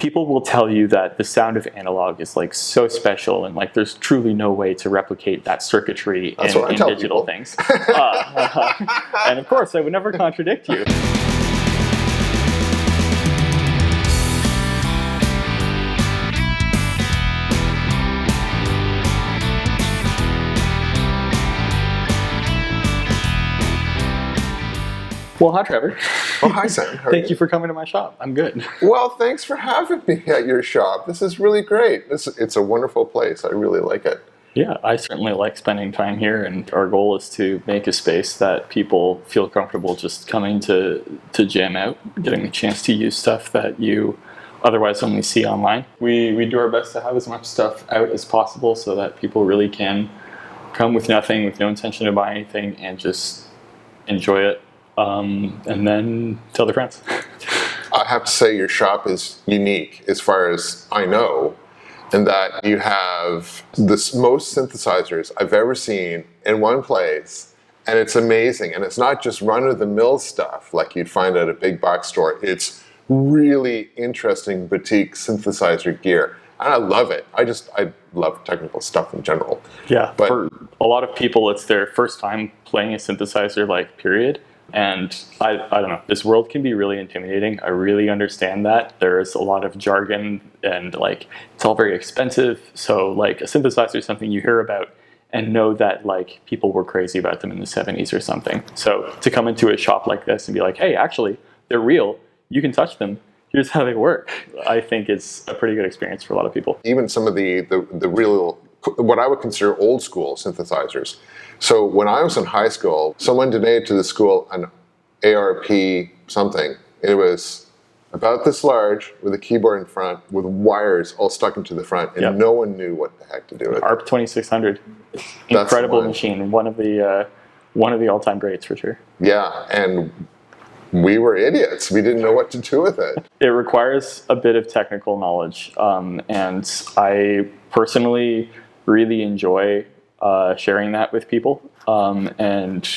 People will tell you that the sound of analog is like so special, and like there's truly no way to replicate that circuitry in digital things. And of course, I would never contradict you. Well, hi, Trevor. Oh, hi, Sam. Thank you for coming to my shop. I'm good. Well, thanks for having me at your shop. This is really great. It's a wonderful place. I really like it. Yeah, I certainly like spending time here, and our goal is to make a space that people feel comfortable just coming to jam out, getting a chance to use stuff that you otherwise only see online. We do our best to have as much stuff out as possible so that people really can come with nothing, with no intention to buy anything, and just enjoy it. And then tell their friends. I have to say your shop is unique as far as I know, in that you have the most synthesizers I've ever seen in one place, and it's amazing. And it's not just run-of-the-mill stuff like you'd find at a big box store. It's really interesting boutique synthesizer gear. And I love it. I love technical stuff in general. Yeah, but for a lot of people, it's their first time playing a synthesizer, like, period. And I don't know, this world can be really intimidating. I really understand that. There's a lot of jargon and like, it's all very expensive. So like a synthesizer is something you hear about and know that like people were crazy about them in the 70s or something. So to come into a shop like this and be like, hey, actually, they're real. You can touch them. Here's how they work. I think it's a pretty good experience for a lot of people. Even some of the real, what I would consider old school synthesizers. So when I was in high school, someone donated to the school an ARP something. It was about this large with a keyboard in front with wires all stuck into the front, and no one knew what the heck to do with it. ARP 2600, incredible machine, one of the all-time greats for sure. Yeah, and we were idiots. We didn't know what to do with it. It requires a bit of technical knowledge, and I personally really enjoy sharing that with people, and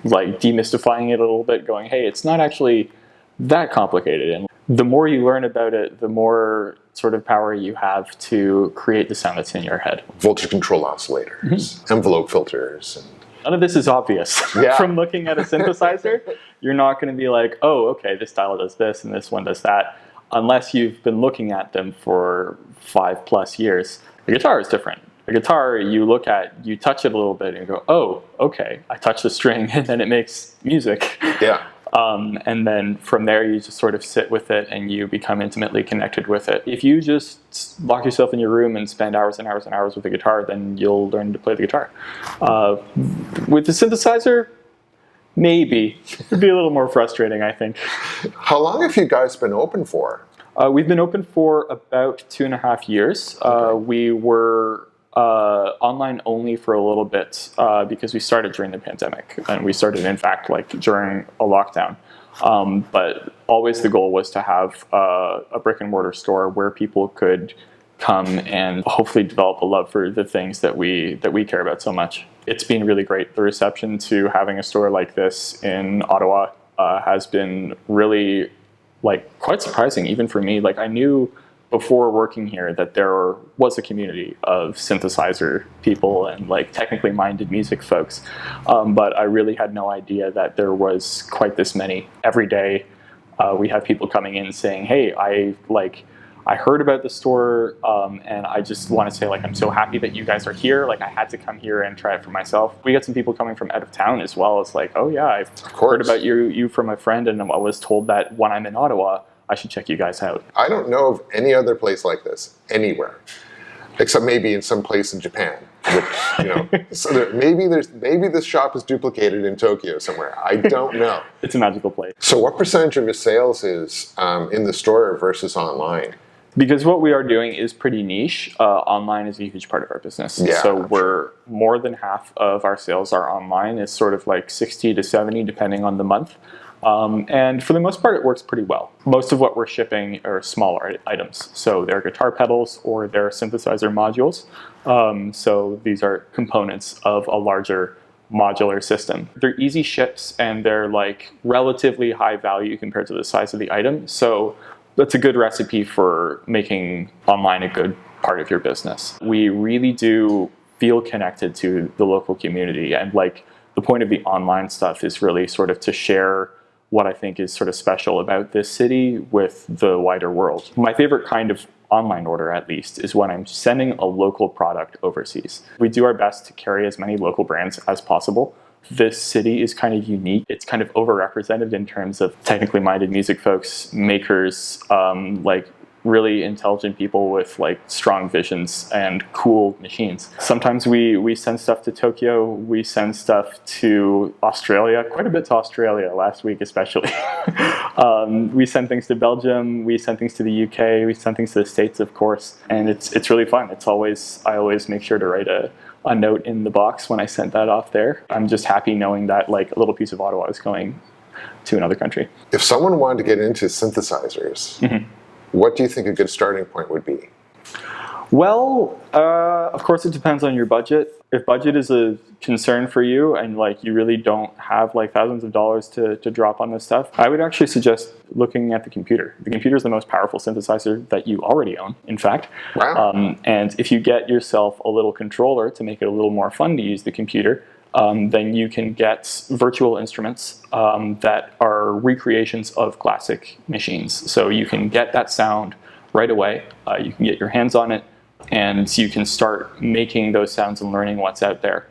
like demystifying it a little bit, going, hey, it's not actually that complicated. And the more you learn about it, the more sort of power you have to create the sound that's in your head. Voltage control oscillators, envelope filters. And none of this is obvious. From looking at a synthesizer. You're not going to be like, oh, okay, this dial does this and this one does that, unless you've been looking at them for 5+ years. The guitar is different. A guitar, you look at, you touch it a little bit and you go, oh, okay, I touch the string and then it makes music. Yeah. And then from there, you just sort of sit with it and you become intimately connected with it. If you just lock yourself in your room and spend hours and hours and hours with the guitar, then you'll learn to play the guitar. With the synthesizer, maybe. It'd be a little more frustrating, I think. How long have you guys been open for? We've been open for about 2.5 years. Okay. We were online only for a little bit because we started during the pandemic, and we started in fact like during a lockdown, but always the goal was to have a brick and mortar store where people could come and hopefully develop a love for the things that we care about so much. It's been really great. The reception to having a store like this in Ottawa has been really like quite surprising, even for me. Like I knew before working here that there was a community of synthesizer people and like technically minded music folks, but I really had no idea that there was quite this many. Every day we have people coming in saying, hey, I heard about the store, and I just want to say, like, I'm so happy that you guys are here. Like, I had to come here and try it for myself. We got some people coming from out of town as well. It's like, oh yeah, I've heard about you from a friend, and I was told that when I'm in Ottawa, I should check you guys out. I don't know of any other place like this anywhere, except maybe in some place in Japan. Which, you know, so maybe this shop is duplicated in Tokyo somewhere. I don't know. It's a magical place. So, what percentage of your sales is in the store versus online? Because what we are doing is pretty niche. Online is a huge part of our business. Yeah, so we're more than half of our sales are online. It's sort of like 60 to 70 depending on the month. And for the most part, it works pretty well. Most of what we're shipping are smaller items. So they're guitar pedals or they're synthesizer modules. So these are components of a larger modular system. They're easy ships and they're like relatively high value compared to the size of the item. So that's a good recipe for making online a good part of your business. We really do feel connected to the local community, and like the point of the online stuff is really sort of to share what I think is sort of special about this city with the wider world. My favorite kind of online order, at least, is when I'm sending a local product overseas. We do our best to carry as many local brands as possible. This city is kind of unique. It's kind of overrepresented in terms of technically minded music folks, makers, like really intelligent people with like strong visions and cool machines. Sometimes we send stuff to Tokyo, we send stuff to Australia, quite a bit to Australia last week especially. We send things to Belgium, we send things to the UK, we send things to the States, of course, and it's really fun. I always make sure to write a note in the box when I sent that off there. I'm just happy knowing that like a little piece of Ottawa is going to another country. If someone wanted to get into synthesizers, what do you think a good starting point would be? Well, of course it depends on your budget. If budget is a concern for you and like you really don't have like thousands of dollars to drop on this stuff, I would actually suggest looking at the computer. The computer is the most powerful synthesizer that you already own, in fact. Wow. And if you get yourself a little controller to make it a little more fun to use the computer, then you can get virtual instruments that are recreations of classic machines. So you can get that sound right away. You can get your hands on it, and you can start making those sounds and learning what's out there.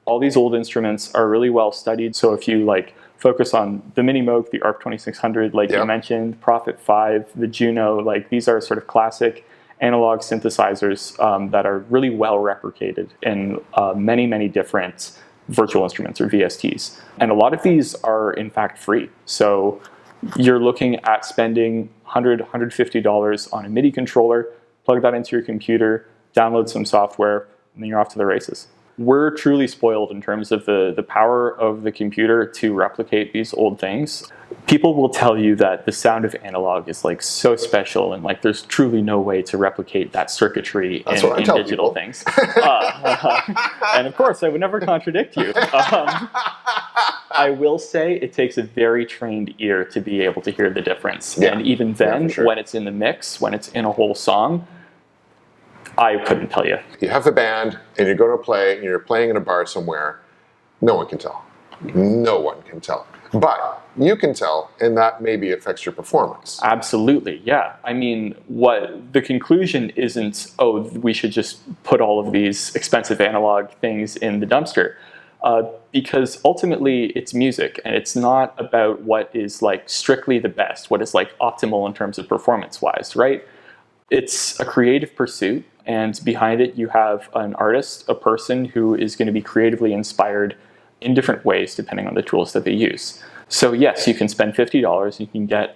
All these old instruments are really well studied. So if you like focus on the Mini Moog, the ARP 2600, like you mentioned, Prophet 5, the Juno, like these are sort of classic analog synthesizers that are really well replicated in many, many different virtual instruments or VSTs. And a lot of these are in fact free. So you're looking at spending $100, $150 on a MIDI controller, plug that into your computer, download some software, and then you're off to the races. We're truly spoiled in terms of the power of the computer to replicate these old things. People will tell you that the sound of analog is like so special and like there's truly no way to replicate that circuitry in digital things. And of course, I would never contradict you. I will say it takes a very trained ear to be able to hear the difference. Yeah. And even then, when it's in the mix, when it's in a whole song, I couldn't tell you. You have the band and you're going to play and you're playing in a bar somewhere. No one can tell. No one can tell. But you can tell, and that maybe affects your performance. Absolutely, yeah. I mean, what the conclusion isn't, oh, we should just put all of these expensive analog things in the dumpster. Because ultimately it's music and it's not about what is like strictly the best, what is like optimal in terms of performance wise, right? It's a creative pursuit, and behind it you have an artist, a person who is going to be creatively inspired in different ways depending on the tools that they use. So yes, you can spend $50, you can get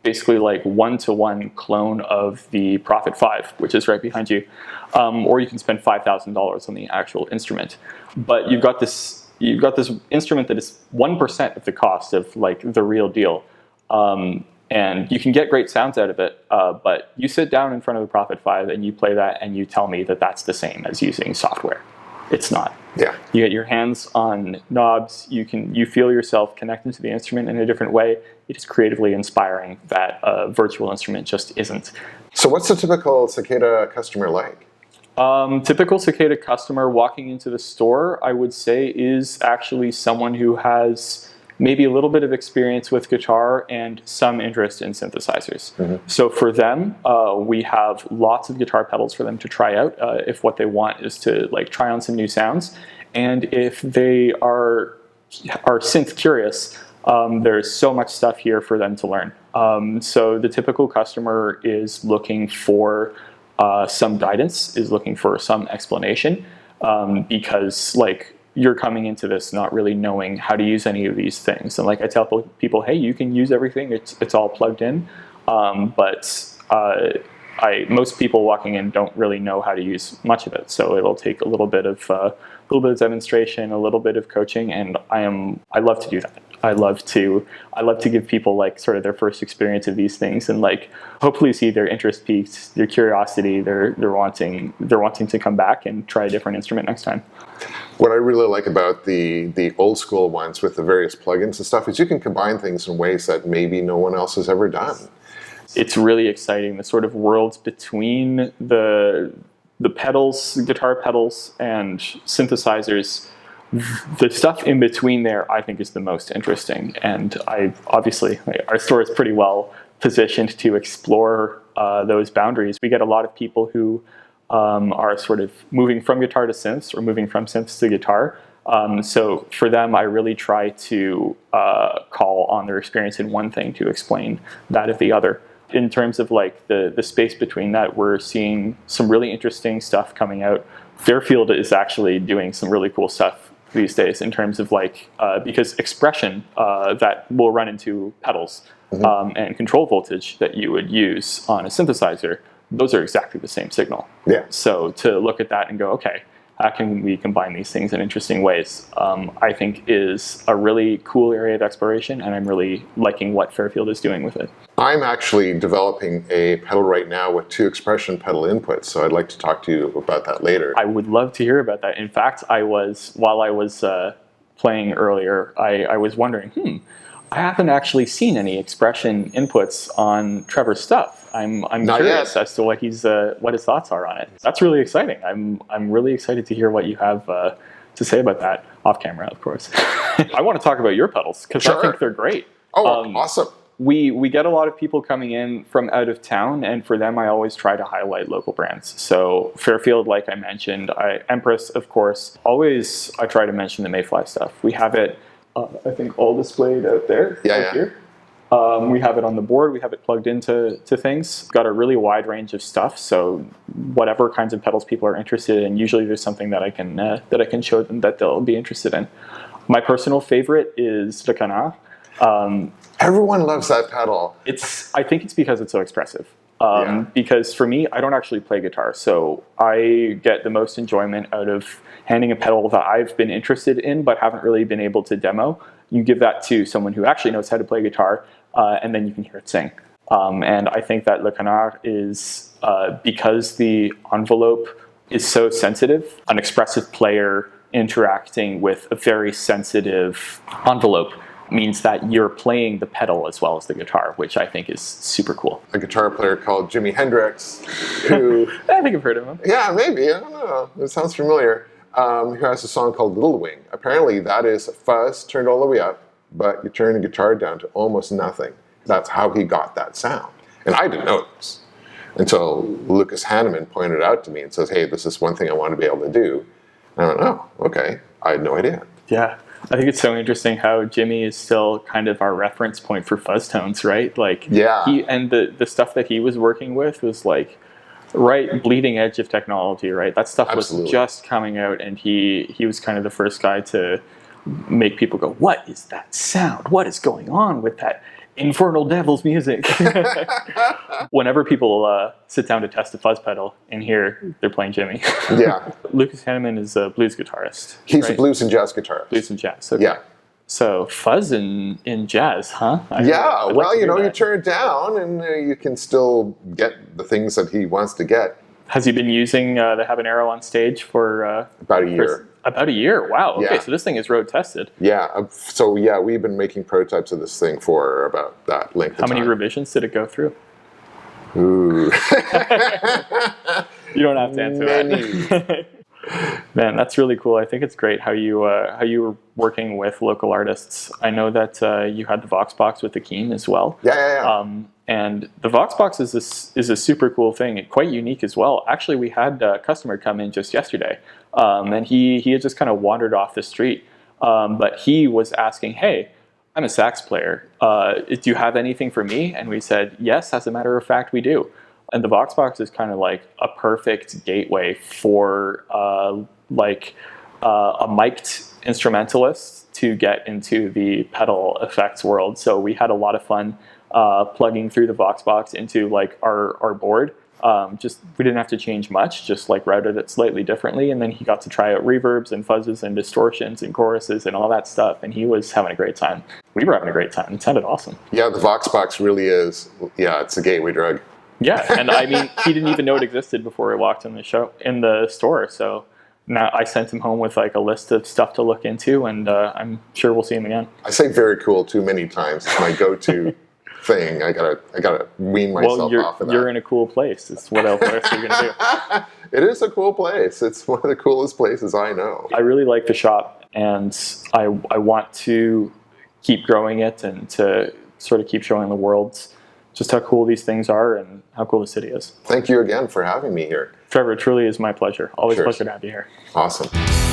basically like one-to-one clone of the Prophet 5, which is right behind you, or you can spend $5,000 on the actual instrument. But you've got this instrument that is 1% of the cost of like the real deal. And you can get great sounds out of it, but you sit down in front of the Prophet 5 and you play that and you tell me that that's the same as using software. It's not. Yeah. You get your hands on knobs, you feel yourself connected to the instrument in a different way. It is creatively inspiring that a virtual instrument just isn't. So what's the typical Cicada customer like? Typical Cicada customer walking into the store, I would say, is actually someone who has maybe a little bit of experience with guitar and some interest in synthesizers. Mm-hmm. So for them, we have lots of guitar pedals for them to try out if what they want is to like try on some new sounds. And if they are synth curious, there's so much stuff here for them to learn. So the typical customer is looking for some guidance, is looking for some explanation, because like you're coming into this not really knowing how to use any of these things. And like I tell people, hey, you can use everything. It's all plugged in. But most people walking in don't really know how to use much of it. So it'll take a little bit of demonstration, a little bit of coaching, and I love to do that. I love to give people like sort of their first experience of these things and like hopefully see their interest piqued, their curiosity, they're wanting to come back and try a different instrument next time. What I really like about the old school ones with the various plugins and stuff is you can combine things in ways that maybe no one else has ever done. It's really exciting, the sort of worlds between the pedals, guitar pedals, and synthesizers. The stuff in between there, I think, is the most interesting. And our store is pretty well positioned to explore those boundaries. We get a lot of people who are sort of moving from guitar to synths or moving from synths to guitar. So for them, I really try to call on their experience in one thing to explain that of the other. In terms of like the space between that, we're seeing some really interesting stuff coming out. Fairfield is actually doing some really cool stuff these days in terms of like, because expression that will run into pedals and control voltage that you would use on a synthesizer, those are exactly the same signal. Yeah. So to look at that and go, okay, how can we combine these things in interesting ways, I think is a really cool area of exploration, and I'm really liking what Fairfield is doing with it. I'm actually developing a pedal right now with 2 expression pedal inputs, so I'd like to talk to you about that later. I would love to hear about that. In fact, while I was playing earlier, I was wondering, I haven't actually seen any expression inputs on Trevor's stuff. I'm curious as to what his thoughts are on it. That's really exciting. I'm really excited to hear what you have to say about that off camera, of course. I want to talk about your pedals because I think they're great. Oh, awesome. We get a lot of people coming in from out of town, and for them, I always try to highlight local brands. So Fairfield, like I mentioned, Empress, of course. Always, I try to mention the Mayfly stuff. We have it, I think, all displayed out there. Here. We have it on the board. We have it plugged into things. Got a really wide range of stuff. So whatever kinds of pedals people are interested in, usually there's something that I can show them that they'll be interested in. My personal favorite is Le Canard. Everyone loves that pedal. I think it's because it's so expressive. Because for me, I don't actually play guitar, so I get the most enjoyment out of handing a pedal that I've been interested in but haven't really been able to demo. You give that to someone who actually knows how to play guitar, and then you can hear it sing. And I think that Le Canard is, because the envelope is so sensitive, an expressive player interacting with a very sensitive envelope means that you're playing the pedal as well as the guitar, which I think is super cool. A guitar player called Jimi Hendrix, who... I think I've heard of him. Yeah, maybe. I don't know. It sounds familiar. Who has a song called Little Wing. Apparently that is fuzz turned all the way up, but you turn the guitar down to almost nothing. That's how he got that sound. And I didn't know this until Lucas Hanneman pointed it out to me and says, hey, this is one thing I want to be able to do. And I went, oh, okay. I had no idea. Yeah. I think it's so interesting how Jimmy is still kind of our reference point for fuzz tones, right? Like, the stuff that he was working with was like right bleeding edge of technology, right? That stuff was just coming out, and he was kind of the first guy to make people go, what is that sound? What is going on with that infernal devil's music? Whenever people sit down to test a fuzz pedal in here, they're playing Jimmy. Yeah. Lucas Hanneman is a blues guitarist. He's a blues and jazz guitarist. Blues and jazz. Okay. Yeah. So fuzz in jazz, huh? You turn it down and you can still get the things that he wants to get. Has he been using the Habanero on stage for about a year? About a year. Wow. Okay, so this thing is road tested. Yeah. We've been making prototypes of this thing for about that length of time. How many revisions did it go through? Ooh. You don't have to answer that. Man, that's really cool. I think it's great how you were working with local artists. I know that you had the Voxbox with the Keen as well. Yeah. And the Voxbox is a super cool thing, quite unique as well. Actually, we had a customer come in just yesterday, and he had just kind of wandered off the street, but he was asking, "Hey, I'm a sax player. Do you have anything for me?" And we said, "Yes, as a matter of fact, we do." And the Voxbox is kind of like a perfect gateway for a mic'd instrumentalist to get into the pedal effects world. So we had a lot of fun plugging through the Voxbox into like our board. We didn't have to change much, just like routed it slightly differently. And then he got to try out reverbs and fuzzes and distortions and choruses and all that stuff. And he was having a great time. We were having a great time. It sounded awesome. Yeah, the Voxbox really is. Yeah, it's a gateway drug. Yeah, and I mean, he didn't even know it existed before he walked in the store. So now I sent him home with like a list of stuff to look into, and I'm sure we'll see him again. I say very cool too many times. It's my go-to thing. I gotta wean myself Well, off of that. you're in a cool place. It's what else are you going to do? It is a cool place. It's one of the coolest places I know. I really like the shop, and I want to keep growing it and to sort of keep showing the world just how cool these things are and how cool the city is. Thank you again for having me here. Trevor, it truly is my pleasure. Always a Cheers. pleasure to have you here. Awesome.